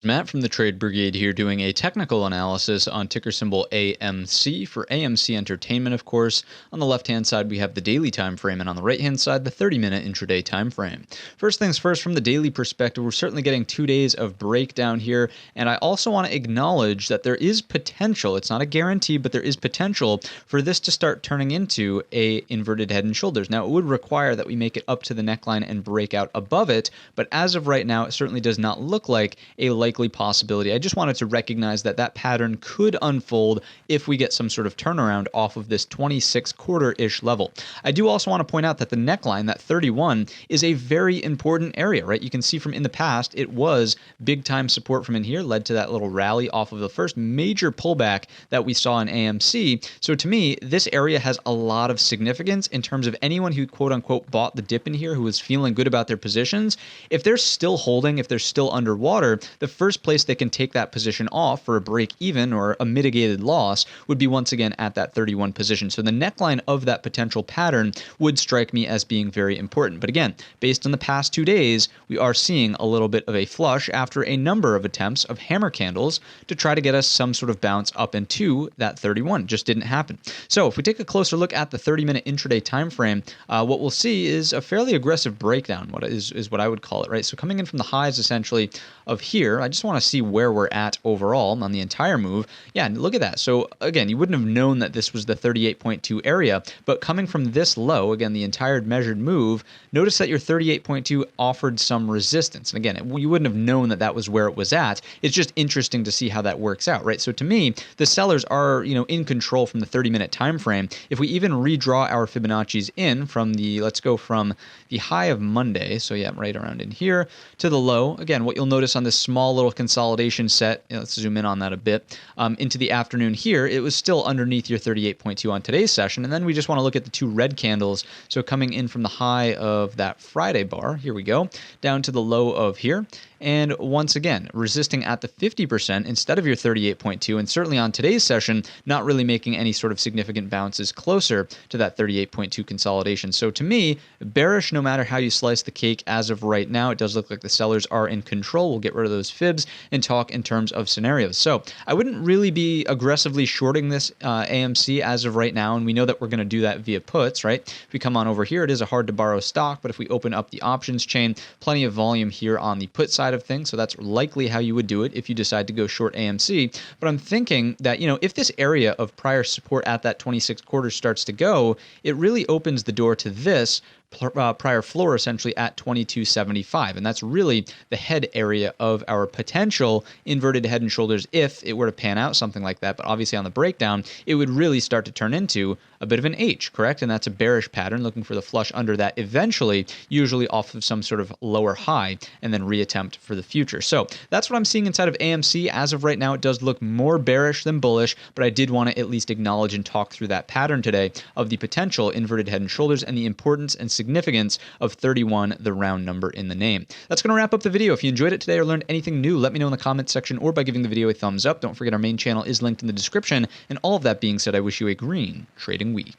Matt from the Trade Brigade here doing a technical analysis on ticker symbol AMC for AMC Entertainment, of course. On the left-hand side, we have the daily time frame, and on the right-hand side, the 30-minute intraday time frame. First things first, from the daily perspective, we're certainly getting 2 days of breakdown here, and I also want to acknowledge that there is potential. It's not a guarantee, but there is potential for this to start turning into a inverted head and shoulders. Now, it would require that we make it up to the neckline and break out above it, but as of right now, it certainly does not look like a likely possibility. I just wanted to recognize that that pattern could unfold if we get some sort of turnaround off of this 26 quarter-ish level. I do also want to point out that the neckline, that 31, is a very important area, right? You can see from in the past, it was big time support from in here, led to that little rally off of the first major pullback that we saw in AMC. So to me, this area has a lot of significance in terms of anyone who quote unquote bought the dip in here, who was feeling good about their positions. If they're still holding, if they're still underwater, the first place they can take that position off for a break even or a mitigated loss would be once again at that 31 position. So the neckline of that potential pattern would strike me as being very important. But again, based on the past 2 days, we are seeing a little bit of a flush after a number of attempts of hammer candles to try to get us some sort of bounce up into that 31. Just didn't happen. So if we take a closer look at the 30-minute intraday time frame, what we'll see is a fairly aggressive breakdown, what is what I would call it, right? So coming in from the highs essentially of here, I just want to see where we're at overall on the entire move. Yeah, and look at that. So again, you wouldn't have known that this was the 38.2 area, but coming from this low, again, the entire measured move, notice that your 38.2 offered some resistance. And again, you wouldn't have known that that was where it was at. It's just interesting to see how that works out, right? So to me, the sellers are, in control from the 30-minute time frame. If we even redraw our Fibonacci's in from the, let's go from the high of Monday, so yeah, right around in here, to the low. Again, what you'll notice on this small little consolidation set, let's zoom in on that a bit, into the afternoon here, it was still underneath your 38.2 on today's session. And then we just want to look at the two red candles. So coming in from the high of that Friday bar, here we go, down to the low of here. And once again, resisting at the 50% instead of your 38.2, and certainly on today's session, not really making any sort of significant bounces closer to that 38.2 consolidation. So to me, bearish no matter how you slice the cake as of right now. It does look like the sellers are in control. We'll get rid of those fibs and talk in terms of scenarios. So I wouldn't really be aggressively shorting this AMC as of right now, and we know that we're going to do that via puts, right? If we come on over here, it is a hard to borrow stock, but if we open up the options chain, plenty of volume here on the put side of things, so that's likely how you would do it if you decide to go short AMC. But I'm thinking that, if this area of prior support at that 26 quarters starts to go, it really opens the door to this prior floor essentially at 2275, and that's really the head area of our potential inverted head and shoulders if it were to pan out something like that. But obviously on the breakdown, it would really start to turn into a bit of an H, correct? And that's a bearish pattern, looking for the flush under that eventually, usually off of some sort of lower high, and then reattempt for the future. So that's what I'm seeing inside of AMC. As of right now, it does look more bearish than bullish, but I did want to at least acknowledge and talk through that pattern today of the potential inverted head and shoulders and the importance and significance of 31, the round number in the name. That's going to wrap up the video. If you enjoyed it today or learned anything new, let me know in the comments section or by giving the video a thumbs up. Don't forget our main channel is linked in the description. And all of that being said, I wish you a green trading week.